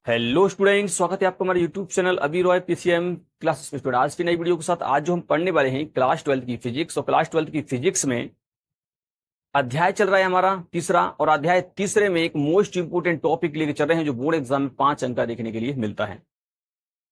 Hello student, स्वागत है आपका हमारे यूट्यूब चैनल अभी रॉय पीसीएम क्लासेस में। स्टूडेंट, आज की नई वीडियो के साथ आज जो हम पढ़ने वाले हैं क्लास 12 की फिजिक्स। और क्लास 12 की फिजिक्स में अध्याय चल रहा है हमारा तीसरा, और अध्याय तीसरे में एक मोस्ट इंपोर्टेंट टॉपिक लेके चल रहे हैं जो बोर्ड एग्जाम में 5 अंक का देखने के लिए मिलता है।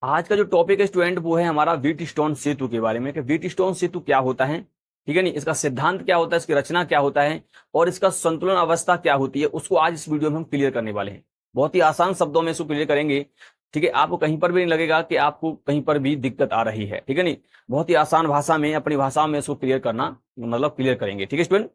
आज का जो टॉपिक है स्टूडेंट वो है हमारा व्हीटस्टोन सेतु के बारे में कि व्हीटस्टोन सेतु क्या होता है, ठीक है नहीं, इसका सिद्धांत क्या होता है, इसकी रचना क्या होता है और इसका संतुलन अवस्था क्या होती है, उसको आज इस वीडियो में हम क्लियर करने वाले हैं। बहुत ही आसान शब्दों में इसको क्लियर करेंगे, ठीक है। आपको कहीं पर भी नहीं लगेगा कि आपको कहीं पर भी दिक्कत आ रही है, ठीक है नहीं। बहुत ही आसान भाषा में, अपनी भाषा में इसको क्लियर करना, मतलब क्लियर करेंगे, ठीक है स्टूडेंट।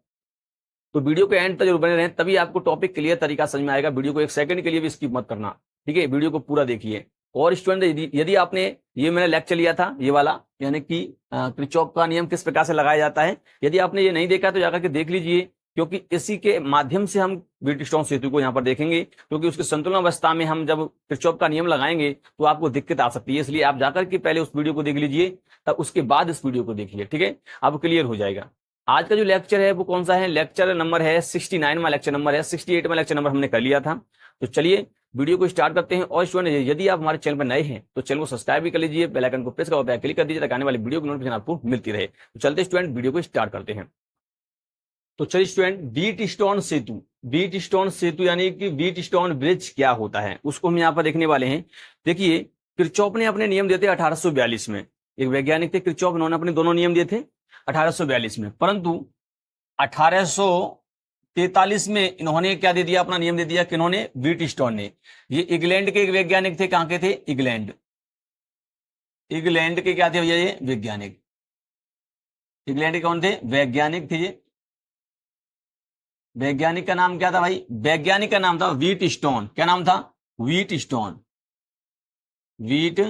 तो वीडियो के एंड तक जरूर बने रहें, तभी आपको टॉपिक क्लियर तरीका समझ में आएगा। वीडियो को एक सेकंड के लिए भी स्किप मत करना, ठीक है। वीडियो को पूरा देखिए। और स्टूडेंट, यदि आपने ये मैंने लेक्चर लिया था ये वाला, यानी कि किरचॉफ का नियम किस प्रकार से लगाया जाता है, यदि आपने ये नहीं देखा तो जाकर के देख लीजिए, क्योंकि इसी के माध्यम से हम व्हीटस्टोन सेतु को यहाँ पर देखेंगे। क्योंकि उसके संतुलन अवस्था में हम जब किरचॉफ का नियम लगाएंगे तो आपको दिक्कत आ सकती है, इसलिए आप जाकर के पहले उस वीडियो को देख लीजिए, तब उसके बाद इस वीडियो को देखिए, ठीक है। आपको क्लियर हो जाएगा। आज का जो लेक्चर है वो कौन सा है, लेक्चर नंबर है 69वां लेक्चर नंबर है, 68वां लेक्चर नंबर हमने कर लिया था। तो चलिए वीडियो को स्टार्ट करते हैं। और स्टूडेंट, यदि आप हमारे चैनल पर नए हैं तो चैनल को सब्सक्राइब भी कर लीजिए, बेल आइकन को प्रेस कर क्लिक कर दीजिए ताकि आने वाली वीडियो की नोटिफिकेशन आपको मिलती रहे। तो चलते स्टूडेंट वीडियो को स्टार्ट करते हैं। तो चलिए स्टूडेंट, व्हीटस्टोन सेतु, व्हीटस्टोन सेतु यानी कि व्हीटस्टोन ब्रिज क्या होता है उसको हम यहाँ पर देखने वाले हैं। देखिए, किरचॉफ ने अपने नियम दिए थे 1842 में। एक वैज्ञानिक थे किरचॉफ, इन्होंने अपने दोनों नियम दिए थे 1842 में, परंतु 1843 में इन्होंने क्या दे दिया, अपना नियम दे दिया, किन्होंने, व्हीटस्टोन ने। ये इंग्लैंड के एक वैज्ञानिक थे, कहां के थे, इंग्लैंड, इंग्लैंड के क्या थे भैया ये वैज्ञानिक, इंग्लैंड के कौन थे, वैज्ञानिक थे ये। वैज्ञानिक का नाम क्या था भाई, वैज्ञानिक का नाम था व्हीटस्टोन। क्या नाम था, व्हीटस्टोन, व्हीट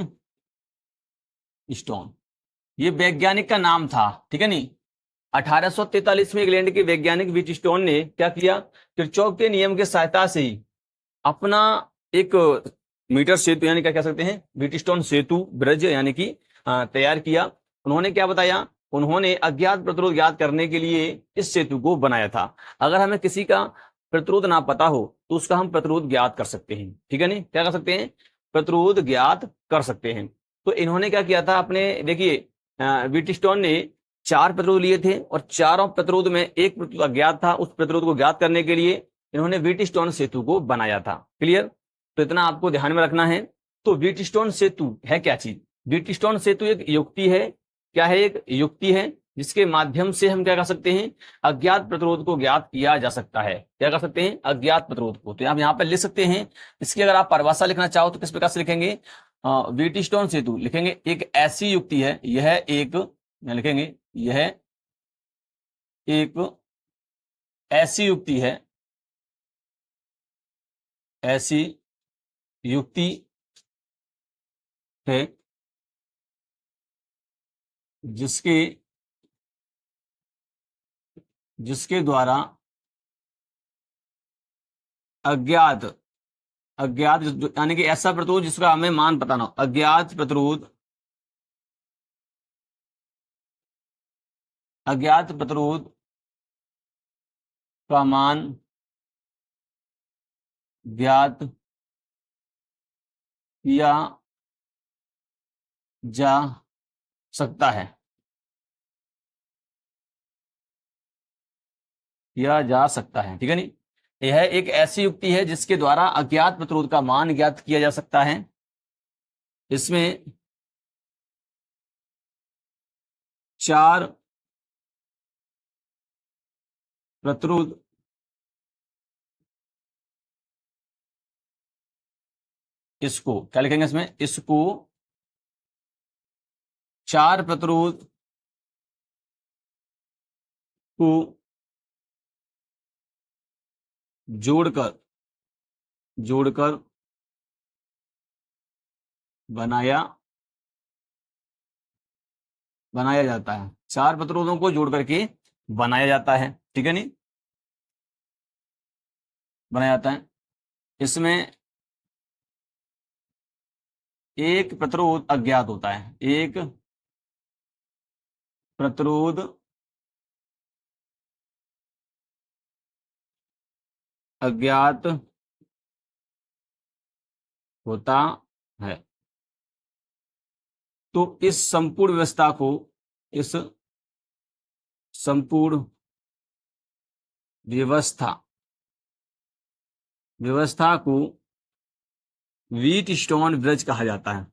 स्टोन, ये वैज्ञानिक का नाम था, ठीक है नहीं। 1843 में इंग्लैंड के वैज्ञानिक व्हीटस्टोन ने क्या किया, किरचॉफ के नियम की सहायता से ही अपना एक मीटर सेतु, यानी क्या कह सकते हैं, व्हीटस्टोन सेतु ब्रिज, यानी कि तैयार किया। उन्होंने क्या बताया, उन्होंने अज्ञात प्रतिरोध ज्ञात करने के लिए इस सेतु को बनाया था। अगर हमें किसी का प्रतिरोध ना पता हो तो उसका हम प्रतिरोध ज्ञात कर सकते हैं, ठीक है नहीं, क्या कर सकते हैं, प्रतिरोध ज्ञात कर सकते हैं। तो इन्होंने क्या किया था अपने, देखिए, व्हीटस्टोन ने 4 प्रतिरोध लिए थे और चारों प्रतिरोध में एक प्रतिरोध अज्ञात था। उस प्रतिरोध को ज्ञात करने के लिए इन्होंने व्हीटस्टोन सेतु को बनाया था। क्लियर, तो इतना आपको ध्यान में रखना है। तो व्हीटस्टोन सेतु है क्या चीज, व्हीटस्टोन सेतु एक युक्ति है, क्या है, एक युक्ति है जिसके माध्यम से हम क्या कर सकते हैं, अज्ञात प्रतिरोध को ज्ञात किया जा सकता है। क्या कर सकते हैं, अज्ञात प्रतिरोध को। तो आप यहाँ पर लिख सकते हैं, इसकी अगर आप परिभाषा लिखना चाहो तो किस प्रकार से लिखेंगे, व्हीटस्टोन सेतु लिखेंगे, एक ऐसी युक्ति है, यह एक, लिखेंगे, यह एक ऐसी युक्ति है, ऐसी युक्ति है जिसके जिसके द्वारा अज्ञात, अज्ञात यानी कि ऐसा प्रतिरोध जिसका हमें मान पता ना हो, अज्ञात प्रतिरोध, अज्ञात प्रतिरोध का मान ज्ञात किया जा सकता है, किया जा सकता है, ठीक है नहीं। यह एक ऐसी युक्ति है जिसके द्वारा अज्ञात प्रतिरोध का मान ज्ञात किया जा सकता है। इसमें 4 प्रतिरोध इसको क्या लिखेंगे, इसमें इसको 4 प्रतिरोध को जोड़कर जोड़कर बनाया बनाया जाता है, 4 प्रतिरोधों को जोड़ करके बनाया जाता है, ठीक है नहीं, बनाया जाता है। इसमें एक प्रतिरोध अज्ञात होता है, एक प्रतिरोध अज्ञात होता है। तो इस संपूर्ण व्यवस्था को, इस संपूर्ण व्यवस्था व्यवस्था को व्हीट स्टोन ब्रिज कहा जाता है।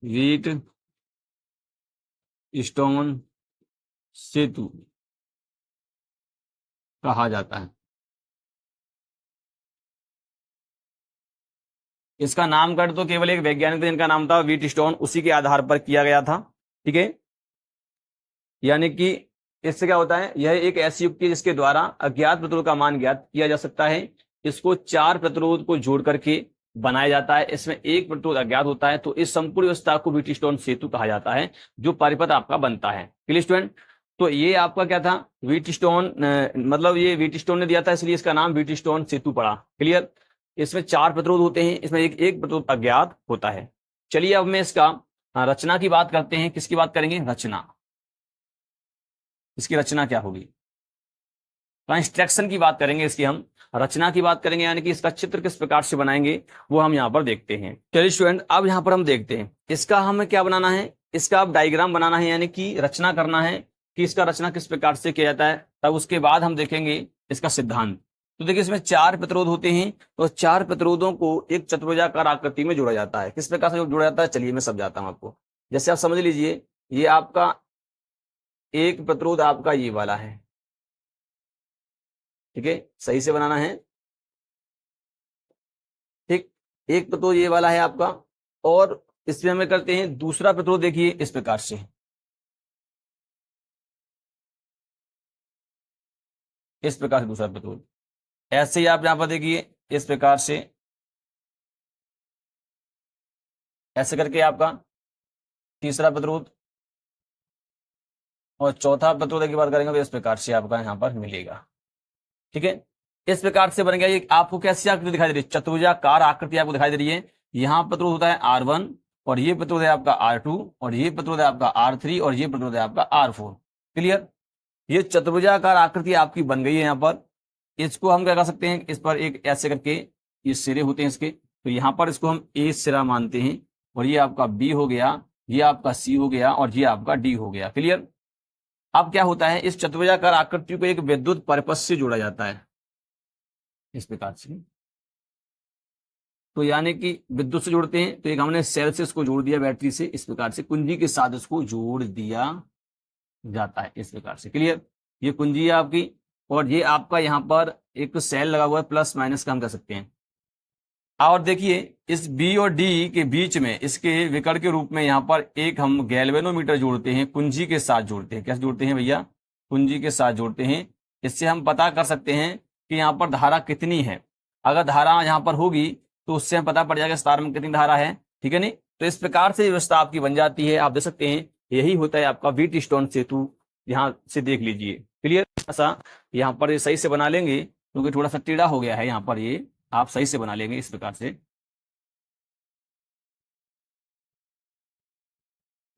व्हीट स्टोन सेतु कहा जाता है। इसका नामकरण तो केवल एक वैज्ञानिक थे जिनका नाम था व्हीट स्टोन, उसी के आधार पर किया गया था। ठीक है, यानी कि इससे क्या होता है, यह एक ऐसी युक्ति है जिसके द्वारा अज्ञात प्रतिरोध का मान ज्ञात किया जा सकता है। इसको 4 प्रतिरोध को जोड़ करके बनाया जाता है, इसमें एक प्रतिरोध अज्ञात होता है। तो इस संपूर्ण व्यवस्था को व्हीट स्टोन सेतु कहा जाता है, जो पानीपत आपका बनता है। Clear student? तो ये आपका क्या था, व्हीट स्टोन, मतलब ये व्हीट स्टोन ने दिया था, इसलिए इसका नाम व्हीट स्टोन सेतु पड़ा। क्लियर? इसमें 4 प्रतिरोध होते हैं, इसमें एक प्रतिरोध अज्ञात होता है। चलिए अब मैं इसका रचना की बात करते हैं। किसकी बात करेंगे? रचना। इसकी रचना क्या होगी? कंस्ट्रक्शन की बात करेंगे इसकी, हम रचना की बात करेंगे, यानी कि इसका चित्र किस प्रकार से बनाएंगे वो हम यहाँ पर देखते हैं। चलिए स्टूडेंट, अब यहाँ पर हम देखते हैं इसका हमें क्या बनाना है, इसका अब डायग्राम बनाना है, यानी कि रचना करना है कि इसका रचना किस प्रकार से किया जाता है। तब उसके बाद हम देखेंगे इसका सिद्धांत। तो देखिए इसमें 4 प्रतिरोध होते हैं, तो 4 प्रतिरोधों को एक चतुर्भुजाकार आकृति में जोड़ा जाता है। किस प्रकार से जोड़ा जाता है, चलिए मैं समझाता हूं आपको। जैसे आप समझ लीजिए, ये आपका एक प्रतिरोध आपका ये वाला है। ठीक है, सही से बनाना है। ठीक, एक प्रतिरोध ये वाला है आपका, और इसमें हमें करते हैं दूसरा प्रतिरोध। देखिए इस प्रकार से, इस प्रकार से दूसरा प्रतिरोध, ऐसे ही आप यहां पर देखिए इस प्रकार से, ऐसे करके आपका तीसरा प्रतिरोध, और चौथा प्रतिरोध की बात करेंगे तो इस प्रकार से आपका यहां पर मिलेगा। ठीक है, इस प्रकार से बन गया। ये आपको कैसी आकृति दिखाई दे रही है, चतुर्भुजाकार आकृति आपको दिखाई दे रही है। यहां प्रतिरोध होता है R1, और ये प्रतिरोध है आपका R2, और ये प्रतिरोध है आपका R3, और ये प्रतिरोध है आपका R4। क्लियर? ये चतुर्भुजाकार आकृति आपकी बन गई है। यहाँ पर इसको हम क्या कर सकते हैं, इस पर एक ऐसे करके ये सिरे होते हैं इसके, तो यहाँ पर इसको हम A सिरा मानते हैं, और ये आपका B हो गया, ये आपका C हो गया, और ये आपका D हो गया। क्लियर? अब क्या होता है, इस चतुर्भुजाकार आकृति को एक विद्युत परिपथ से जोड़ा जाता है, इस प्रकार से। तो यानी कि विद्युत से जोड़ते हैं, तो एक हमने सेल से इसको जोड़ दिया बैटरी से, इस प्रकार से कुंजी के साथ इसको जोड़ दिया जाता है, इस प्रकार से। क्लियर? ये कुंजी है आपकी, और ये आपका यहाँ पर एक सेल लगा हुआ है, प्लस माइनस का हम कर सकते हैं। और देखिए इस बी और डी के बीच में इसके विकर्ण के रूप में यहाँ पर एक हम गैल्वेनोमीटर जोड़ते हैं, कुंजी के साथ जोड़ते हैं। कैसे जोड़ते हैं भैया? कुंजी के साथ जोड़ते हैं। इससे हम पता कर सकते हैं कि यहाँ पर धारा कितनी है। अगर धारा यहाँ पर होगी तो उससे हम पता पड़ जाएगा स्टार में कितनी धारा है। ठीक है नहीं? तो इस प्रकार से व्यवस्था आपकी बन जाती है। आप देख सकते हैं यही होता है आपका व्हीट स्टोन सेतु। यहाँ से देख लीजिए। क्लियर? ऐसा यहाँ पर सही से बना लेंगे, क्योंकि थोड़ा सा टेढ़ा हो गया है यहाँ पर, ये आप सही से बना लेंगे इस प्रकार से,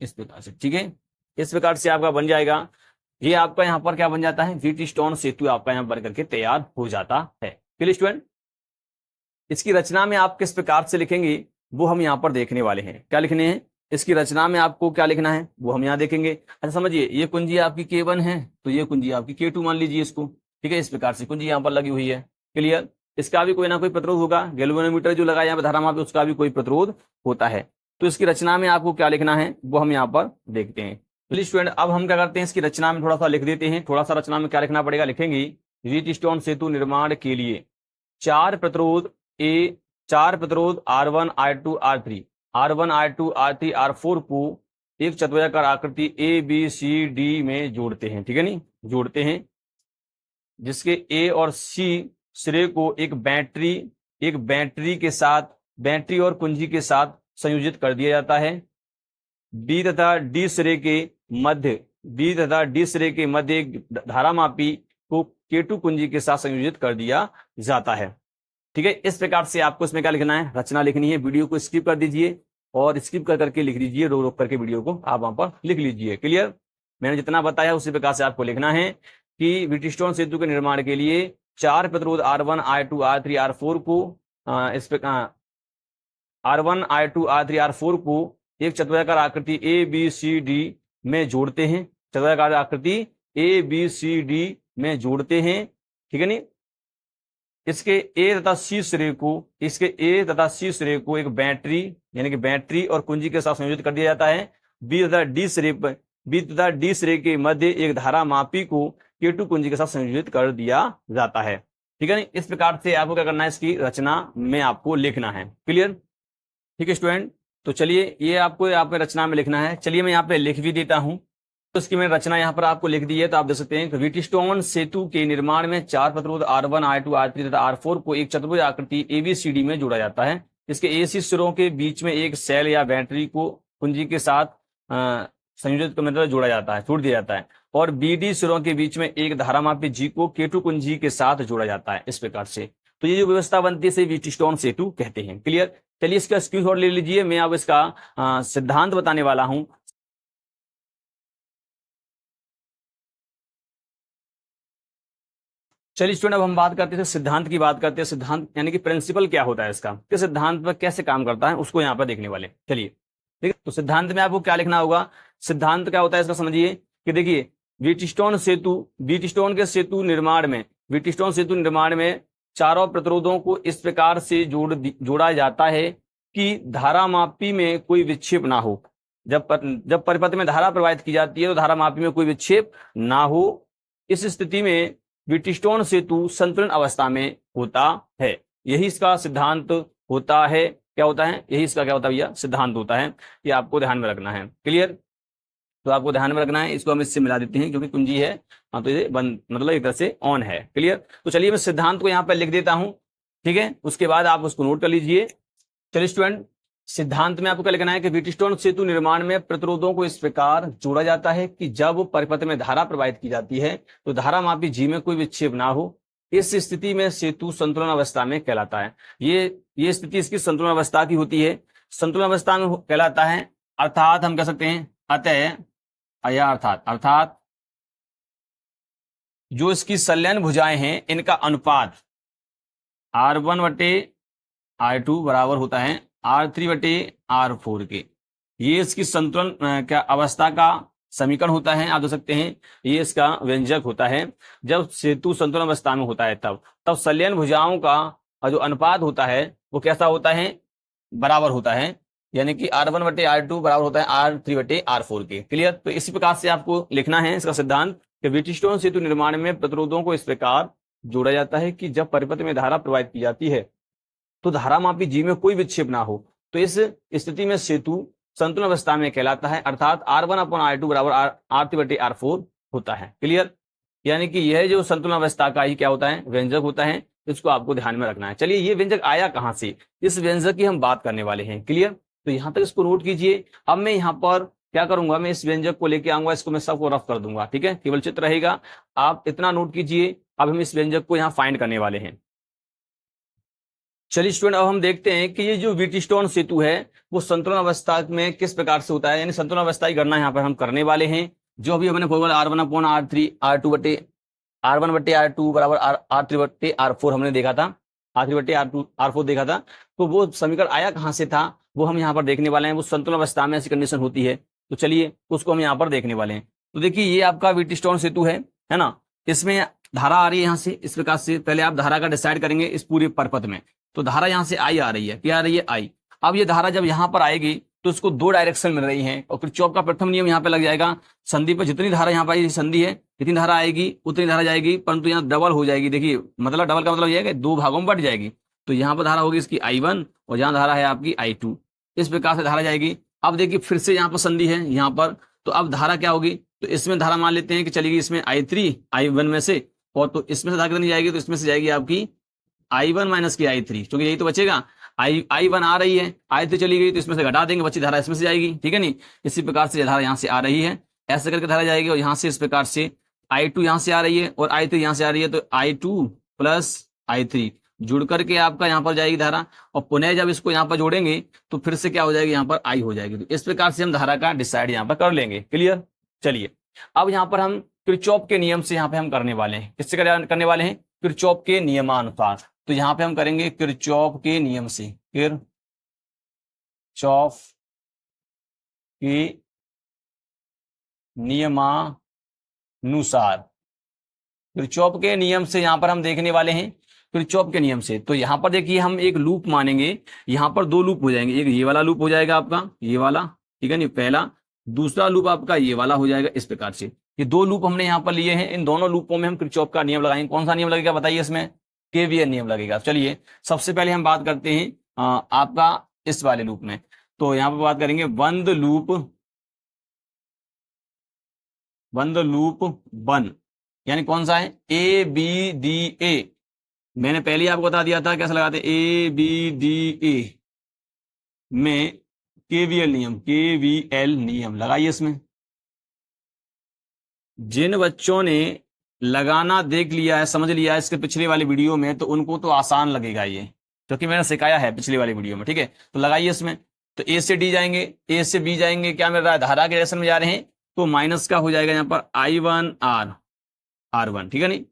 इस प्रकार से। ठीक है, इस प्रकार से आपका बन जाएगा। ये आपका यहाँ पर क्या बन जाता है, व्हीट स्टोन सेतु आपका यहाँ बन करके तैयार हो जाता है। Clear student? इसकी रचना में आप किस प्रकार से लिखेंगे वो हम यहाँ पर देखने वाले हैं। क्या लिखने हैं इसकी रचना में, आपको क्या लिखना है वो हम यहाँ देखेंगे। अच्छा समझिए, ये कुंजी आपकी K1 है, तो ये कुंजी आपकी K2 मान लीजिए इसको। ठीक है, इस प्रकार से कुंजी यहाँ पर लगी हुई है। क्लियर? इसका भी कोई ना कोई प्रतिरोध होगा, गैल्वेनोमीटर जो लगा यहाँ पर धारा मापे उसका भी कोई प्रतिरोध होता है। तो इसकी रचना में आपको क्या लिखना है वो हम यहाँ पर देखते हैं। चलिए स्टूडेंट, अब हम क्या करते हैं, इसकी रचना में थोड़ा सा लिख देते हैं। थोड़ा सा रचना में क्या लिखना पड़ेगा, लिखेंगे व्हीट स्टोन सेतु निर्माण के लिए 4 प्रतिरोध R1, R2, R3, R4 को एक चतुर्भुजाकार आकृति ABCD में जोड़ते हैं। ठीक है नहीं? जोड़ते हैं, जिसके A और C सिरे को एक बैटरी के साथ, बैटरी और कुंजी के साथ संयोजित कर दिया जाता है। B तथा D सिरे के मध्य एक धारामापी को K2 कुंजी के साथ संयोजित कर दिया जाता है। ठीक है, इस प्रकार से आपको इसमें क्या लिखना है, रचना लिखनी है। वीडियो को स्किप कर दीजिए और स्किप कर करके लिख लीजिए, रोक करके वीडियो को आप वहां पर लिख लीजिए। क्लियर? मैंने जितना बताया उसी प्रकार से आपको लिखना है कि व्हीट स्टोन सेतु के निर्माण के लिए 4 प्रतिरोध R1, R2, R3, R4 को इस पे R1 R2 R3 R4 को एक चतुर्भुजाकार आकृति ए बी सी डी में जोड़ते हैं, चतुर्भुजाकार आकृति ए बी सी डी में जोड़ते हैं, ठीक है नहीं। इसके ए तथा सी सिरे को एक बैटरी यानी कि बैटरी और कुंजी के साथ संयोजित कर दिया जाता है। बी तथा डी सिरे के मध्य एक धारा मापी को K2 कुंजी के साथ संयोजित कर दिया जाता है, ठीक है नहीं। इस प्रकार से आपको क्या करना है, इसकी रचना में आपको लिखना है। क्लियर, ठीक है स्टूडेंट। तो चलिए ये आपको यहाँ पे रचना में लिखना है। चलिए मैं यहाँ पे लिख भी देता हूं। तो इसकी मैंने रचना यहाँ पर आपको लिख दी है। तो आप देख सकते हैं व्हीटस्टोन सेतु के निर्माण में 4 प्रतिरोध R1 R2 R3 तथा R4 को एक चतुर्भुज आकृति ABCD में जोड़ा जाता है। इसके AC सिरों के बीच में एक सेल या बैटरी को कुंजी के साथ संयोजित मतलब जोड़ा जाता है, जोड़ दिया जाता है। और BD सिरों के बीच में एक धारामापी G को K2 कुंजी के साथ जोड़ा जाता है। इस प्रकार से तो ये जो व्यवस्था बनती है इसे व्हीटस्टोन सेतु कहते हैं। क्लियर, चलिए इसका स्क्रीनशॉट ले लीजिए। मैं अब इसका सिद्धांत बताने वाला हूं। चलिए स्टूडेंट, अब हम बात करते हैं सिद्धांत की बात करते हैं। सिद्धांत यानी कि प्रिंसिपल क्या होता है इसका, कि सिद्धांत पर कैसे काम करता है उसको यहाँ पर देखने वाले। चलिए ठीक है, तो सिद्धांत में आपको क्या लिखना होगा, सिद्धांत क्या होता है इसका समझिए। कि देखिए व्हीटस्टोन सेतु निर्माण में चारों प्रतिरोधों को इस प्रकार से जोड़ा जाता है कि धारामापी में कोई विक्षेप ना हो। जब परिपथ में धारा प्रवाहित की जाती है तो धारामापी में कोई विक्षेप ना हो। इस स्थिति में व्हीटस्टोन सेतु संतुलन अवस्था में होता है। यही इसका सिद्धांत होता है। क्या होता है, यही इसका क्या होता है भैया, सिद्धांत होता है। ये आपको ध्यान में रखना है। क्लियर, तो आपको ध्यान में रखना है। इसको हम इससे मिला देते हैं क्योंकि कुंजी है, हाँ, तो ये बंद मतलब एक तरह से ऑन है। क्लियर, तो चलिए मैं सिद्धांत को यहाँ पर लिख देता हूं, ठीक है। उसके बाद आप उसको नोट कर लीजिए। चलिए स्टूडेंट, सिद्धांत में आपको क्या लिखना है कि व्हीटस्टोन सेतु निर्माण में प्रतिरोधों को इस प्रकार जोड़ा जाता है कि जब परिपथ में धारा प्रवाहित की जाती है तो धारामापी G में कोई विक्षेप ना हो। इस स्थिति में सेतु संतुलन अवस्था में कहलाता है। ये स्थिति इसकी संतुलन अवस्था की होती है, संतुलन अवस्था में कहलाता है। अर्थात हम कह सकते हैं अर्थात जो इसकी संलयन भुजाएं हैं इनका अनुपात R1/R2 बराबर होता है R3/R4 के। ये इसकी संतुलन क्या अवस्था का समीकरण होता है। आप देख सकते हैं ये इसका व्यंजक होता है। जब सेतु संतुलन अवस्था में होता है तब संलयन भुजाओं का जो अनुपात होता है वो कैसा होता है, बराबर होता है। यानी कि R1/R2 बराबर होता है R3/R4 के। क्लियर, तो इसी प्रकार से आपको लिखना है इसका सिद्धांत कि व्हीटस्टोन सेतु निर्माण में प्रतिरोधों को इस प्रकार जोड़ा जाता है कि जब परिपथ में धारा प्रवाहित की जाती है तो धारामापी G में कोई विक्षेप ना हो। तो इस स्थिति में सेतु संतुलन अवस्था में कहलाता है। अर्थात R1/R2 बराबर R3/R4 होता है। क्लियर, यानी कि यह जो संतुलन अवस्था का ही क्या होता है, व्यंजक होता है। इसको आपको ध्यान में रखना है। चलिए ये व्यंजक आया कहां से, इस व्यंजक की हम बात करने वाले हैं। क्लियर, तो यहां तक इसको नोट कीजिए। अब मैं यहाँ पर क्या करूंगा, मैं इस व्यंजक को लेके आऊंगा, इसको मैं सबको रफ कर दूंगा, ठीक है, केवल चित्र रहेगा। आप इतना नोट कीजिए। अब हम इस व्यंजक को यहाँ फाइंड करने वाले हैं। चलिए स्टूडेंट, अब हम देखते हैं कि ये जो व्हीटस्टोन सेतु है वो संतुलन अवस्था में किस प्रकार से होता है। यानी संतुलन अवस्था की गणना यहाँ पर हम करने वाले हैं। जो अभी हमने फॉर्मूला R1/R2 बराबर R3/R4 हमने देखा था, R3/R4 देखा था। तो वो समीकरण आया कहां से था वो हम यहाँ पर देखने वाले हैं। वो संतुलन अवस्था में ऐसी कंडीशन होती है। तो चलिए उसको हम यहाँ पर देखने वाले हैं। तो देखिए ये आपका व्हीटस्टोन सेतु है ना। इसमें धारा आ रही है यहाँ से इस प्रकार से। पहले आप धारा का डिसाइड करेंगे इस पूरे परिपथ में। तो धारा यहाँ से I आ रही है, क्या आ रही है, I। अब ये धारा जब यहाँ पर आएगी तो इसको दो डायरेक्शन मिल रही है और किरचॉफ का प्रथम नियम यहाँ पे लग जाएगा। संधि पर जितनी धारा यहाँ पर संधि है, जितनी धारा आएगी उतनी धारा जाएगी, परंतु यहाँ डबल हो जाएगी। देखिए मतलब डबल का मतलब यह है कि दो भागों में बढ़ जाएगी। तो यहाँ पर धारा होगी इसकी I1 और यहाँ धारा है आपकी I2। इस प्रकार से धारा जाएगी। अब देखिए फिर से यहाँ पर संधि है यहाँ पर, तो अब धारा क्या होगी, तो इसमें धारा मान लेते हैं कि चलेगी इसमें I3 I1 में से, और तो इसमें से धारा कितनी जाएगी, तो इसमें से जाएगी आपकी I1 माइनस की I3, क्योंकि यही तो बचेगा। I1 आ रही है, I3 चली गई तो इसमें से घटा देंगे, बची धारा इसमें से जाएगी, ठीक है नहीं। इसी प्रकार से धारा यहाँ से आ रही है, ऐसे करके धारा जाएगी। और यहाँ से इस प्रकार से I2 यहाँ से आ रही है और I3 यहाँ से आ रही है, तो I2 प्लस I3 जुड़ करके आपका यहाँ पर जाएगी धारा। और पुनः जब इसको यहाँ पर जोड़ेंगे तो फिर से क्या हो जाएगी, यहाँ पर I हो जाएगी। तो इस प्रकार से हम धारा का डिसाइड यहाँ पर कर लेंगे। क्लियर, चलिए अब यहाँ पर हम किरचॉफ के नियम से यहाँ पे हम करने वाले हैं। किससे करने वाले हैं, किरचॉफ के नियमानुसार। तो यहाँ पे हम करेंगे किरचॉफ के नियम से, किरचॉफ के नियमानुसार, किरचॉफ के नियम से यहाँ पर हम देखने वाले हैं, किरचॉफ के नियम से। तो यहाँ पर देखिए हम एक लूप मानेंगे, यहाँ पर दो लूप हो जाएंगे, एक ये वाला लूप हो जाएगा आपका, ये वाला, ठीक है नहीं, पहला, दूसरा लूप आपका ये वाला हो जाएगा। इस प्रकार से ये दो लूप हमने यहाँ पर लिए हैं, इन दोनों लूपों में हम किरचॉफ का नियम लगाएंगे। कौन सा नियम लगेगा बताइए इसमें? केवीएल नियम लगेगा। चलिए सबसे पहले हम बात करते हैं आपका इस वाले लूप में। तो यहाँ पर बात करेंगे बंद लूप वन, यानी कौन सा है? A B D A. मैंने पहले ही आपको बता दिया था कैसे लगाते हैं, ए बी डी ए में केवीएल नियम लगाइए इसमें। जिन बच्चों ने लगाना देख लिया है, समझ लिया है इसके पिछले वाली वीडियो में, तो उनको तो आसान लगेगा ये, क्योंकि मैंने सिखाया है पिछली वाली वीडियो में, ठीक है। तो लगाइए इसमें। तो ए से डी जाएंगे, ए से बी जाएंगे, क्या मिल रहा है? धारा के डायरेक्शन में जा रहे हैं, तो माइनस का हो जाएगा यहाँ पर I1 R1, ठीक है नहीं।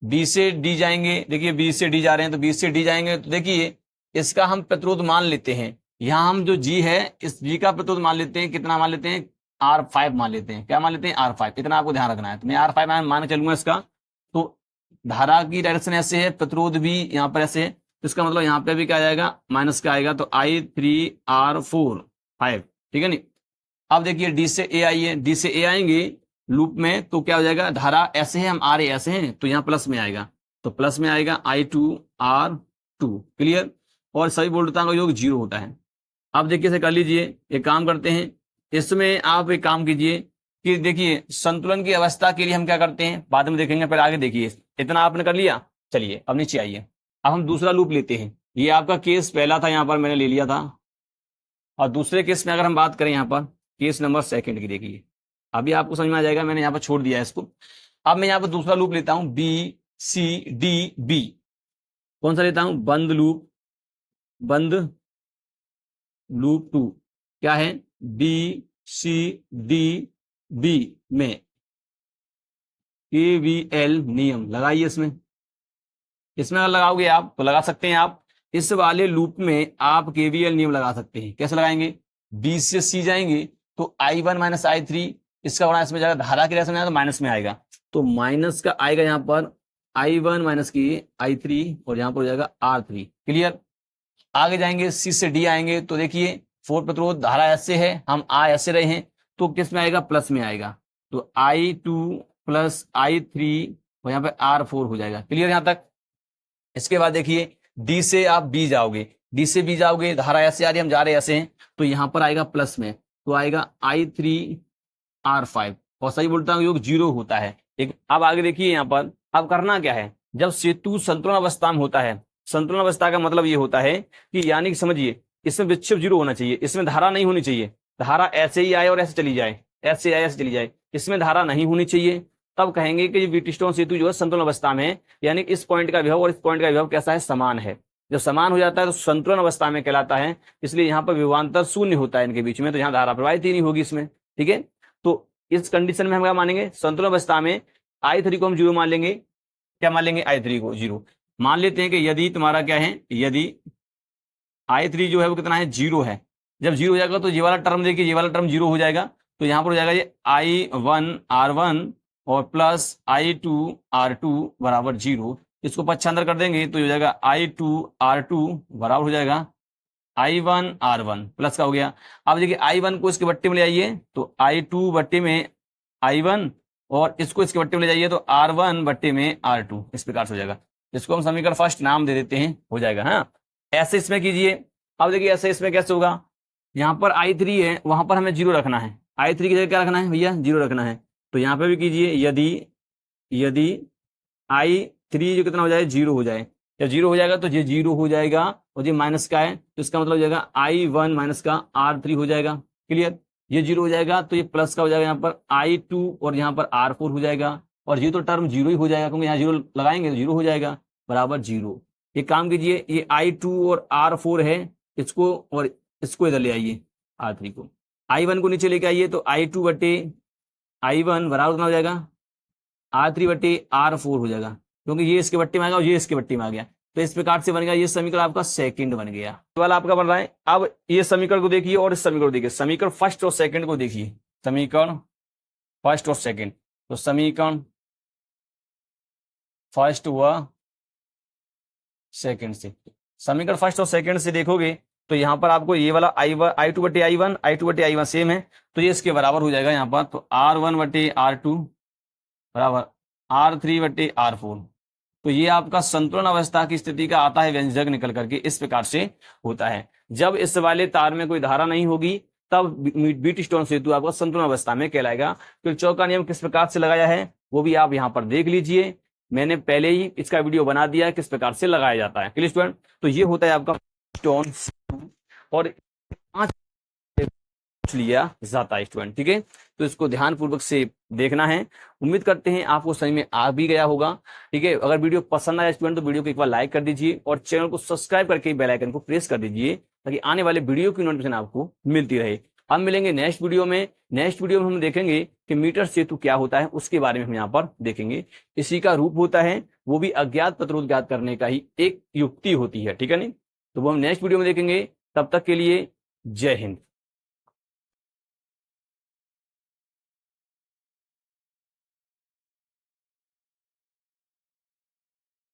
बी से डी जाएंगे, देखिए बी से डी जा रहे हैं, तो बी से डी जाएंगे, तो देखिए इसका हम प्रतिरोध मान लेते हैं। यहाँ हम जो जी है, इस जी का प्रतिरोध मान लेते हैं, कितना मान लेते हैं? R5 मान लेते हैं। क्या मान लेते हैं? R5। इतना आपको ध्यान रखना है। तो मैं R5 मान के चलूंगा इसका। तो धारा की डायरेक्शन ऐसे है, प्रतिरोध भी यहाँ पर ऐसे है, तो इसका मतलब यहाँ पे भी क्या आ जाएगा? माइनस का आएगा। तो I3R4 5, ठीक है नहीं। अब देखिए डी से ए आइए, डी से ए आएंगे लूप में, तो क्या हो जाएगा? धारा ऐसे है, हम आ रहे ऐसे हैं, तो यहाँ प्लस में आएगा, तो प्लस में आएगा I2R2, क्लियर। और सभी वोल्टताओं का योग 0 होता है। अब देखिए इसे कर लीजिए, एक काम करते हैं, इसमें आप एक काम कीजिए कि देखिए संतुलन की अवस्था के लिए हम क्या करते हैं बाद में देखेंगे, पहले आगे देखिए। इतना आपने कर लिया, चलिए अब नीचे आइए। अब हम दूसरा लूप लेते हैं। ये आपका केस पहला था, यहाँ पर मैंने ले लिया था। और दूसरे केस में अगर हम बात करें, यहाँ पर केस नंबर सेकंड की, देखिए अभी आपको समझ में आ जाएगा, मैंने यहाँ पर छोड़ दिया है इसको। अब मैं यहाँ पर दूसरा लूप लेता हूं, बी सी डी बी। कौन सा लेता हूं? बंद लूप 2। क्या है? बी सी डी बी में केवीएल नियम लगाइए इसमें। अगर लगाओगे आप तो लगा सकते हैं, आप इस वाले लूप में आप केवीएल नियम लगा सकते हैं। कैसे लगाएंगे? बी से सी जाएंगे, तो I1 माइनस I3, इसका होना इसमें जाएगा, धारा की डायरेक्शन में तो माइनस में आएगा, तो माइनस का आएगा यहाँ पर I1 माइनस की I3, और यहाँ पर हो जाएगा R3, क्लियर। आगे जाएंगे, सी से डी आएंगे, तो देखिए 4 प्रतिरोध, धारा ऐसे है, हम आ ऐसे रहे हैं, तो किस में आएगा? प्लस में आएगा, तो I2 प्लस I3, और यहाँ पे R4 हो जाएगा, क्लियर यहाँ तक। इसके बाद देखिए डी से आप बी जाओगे, धारा ऐसे आ रही है, हम जा रहे ऐसे हैं, तो यहाँ पर आएगा प्लस में, तो आएगा I3R5, और सही बोलता हूँ योग 0 होता है। एक अब आगे देखिए यहाँ पर, अब करना क्या है? जब सेतु संतुलन अवस्था में होता है, संतुलन अवस्था का मतलब ये होता है कि यानी कि समझिए इसमें विक्षेप 0 होना चाहिए, इसमें धारा नहीं होनी चाहिए, धारा ऐसे ही आए और ऐसे चली जाए, ऐसे आए ऐसे चली जाए, इसमें धारा नहीं होनी चाहिए। तब कहेंगे कि व्हीटस्टोन सेतु जो है संतुलन अवस्था में है, यानी इस पॉइंट का विभव और इस पॉइंट का विभव कैसा है? समान है। जब समान हो जाता है तो संतुलन अवस्था में कहलाता है, इसलिए यहाँ पर विभवांतर 0 होता है इनके बीच में, तो यहाँ धारा प्रवाहित ही नहीं होगी इसमें, ठीक है। तो इस कंडीशन में हम क्या मानेंगे? संतुलन अवस्था में I3 को हम 0 मान लेंगे। क्या मान लेंगे? I3 को 0 मान लेते हैं कि यदि तुम्हारा क्या है, यदि I3 जो है वो कितना है? 0 है। जब 0 हो जाएगा तो ये वाला टर्म देखिए, ये वाला टर्म 0 हो जाएगा, तो यहाँ पर हो जाएगा ये I1R1 और प्लस I2R2 बराबर 0। इसको पक्षांतर कर देंगे तो हो जाएगा I2R2 बराबर हो जाएगा I1R1, प्लस का हो गया। अब देखिए I1 को इसके बट्टे में ले आइए, तो I2 बट्टे में I1, और इसको इसके बट्टे में ले जाइए तो R1 बट्टे में R2, इस प्रकार से हो जाएगा। इसको हम समीकरण फर्स्ट नाम दे देते हैं, हो जाएगा। हाँ, ऐसे इसमें कीजिए। अब देखिए ऐसे इसमें कैसे होगा? यहाँ पर I3 है, वहां पर हमें 0 रखना है, I3 की जगह क्या रखना है भैया? 0 रखना है। तो यहाँ पे भी कीजिए, यदि I3 जो कितना हो जाए? 0 हो जाए। जब 0 हो जाएगा तो ये 0 हो जाएगा, और ये माइनस का है, तो इसका मतलब हो जाएगा I1 माइनस का R3 हो जाएगा, क्लियर। ये 0 हो जाएगा तो ये प्लस का हो जाएगा, यहाँ पर I2 और यहाँ पर R4 हो जाएगा, और ये तो टर्म 0 ही हो जाएगा, क्योंकि यहाँ 0 लगाएंगे तो 0 हो जाएगा, बराबर 0। एक काम कीजिए, ये I2 और R4 है, इसको और इसको इधर ले आइए, R3 को, I1 को नीचे लेके आइए, तो I2 बटे I1 बराबर कितना हो जाएगा? R3 बटे R4 हो जाएगा, क्योंकि ये इसके बट्टे में आ गया और ये इसके बट्टे में आ गया। तो इस प्रकार से बन गया ये समीकरण आपका सेकंड बन गया, वाला आपका बन रहा है। अब ये समीकरण को देखिए और इस समीकरण को देखिए, समीकरण फर्स्ट और सेकंड को देखिए, समीकरण फर्स्ट और सेकंड। तो समीकरण फर्स्ट हुआ सेकंड से, समीकरण फर्स्ट और सेकंड से देखोगे तो यहां पर आपको ये वाला आई टू बटे आई वन सेम है, तो ये इसके बराबर हो जाएगा यहाँ पर। तो R1 बटे R2 बराबर R3 बटे R4। तो ये आपका संतुलन अवस्था की स्थिति का आता है व्यंजक निकल करके इस प्रकार से होता है। जब इस वाले तार में कोई धारा नहीं होगी तब बीट स्टोन सेतु आपका संतुलन अवस्था में कहलाएगा। किरचॉफ का नियम किस प्रकार से लगाया है वो भी आप यहाँ पर देख लीजिए, मैंने पहले ही इसका वीडियो बना दिया है किस प्रकार से लगाया जाता है। Clear student? तो ये होता है आपका स्टोन और लिया जाता है स्टूडेंट, ठीक है। तो इसको ध्यान पूर्वक से देखना है। उम्मीद करते हैं आपको समझ में आ भी गया होगा, ठीक है। अगर वीडियो पसंद आया स्टूडेंट तो वीडियो को एक बार लाइक कर दीजिए और चैनल को सब्सक्राइब करके बेल आइकन को प्रेस कर दीजिए ताकि आने वाले वीडियो की नोटिफिकेशन आपको मिलती रहे। हम मिलेंगे नेक्स्ट वीडियो में। नेक्स्ट वीडियो में हम देखेंगे कि मीटर सेतु क्या होता है, उसके बारे में हम यहाँ पर देखेंगे। इसी का रूप होता है, वो भी अज्ञात प्रतिरोध ज्ञात करने का ही एक युक्ति होती है, ठीक है नहीं। तो वो हम नेक्स्ट वीडियो में देखेंगे। तब तक के लिए जय हिंद।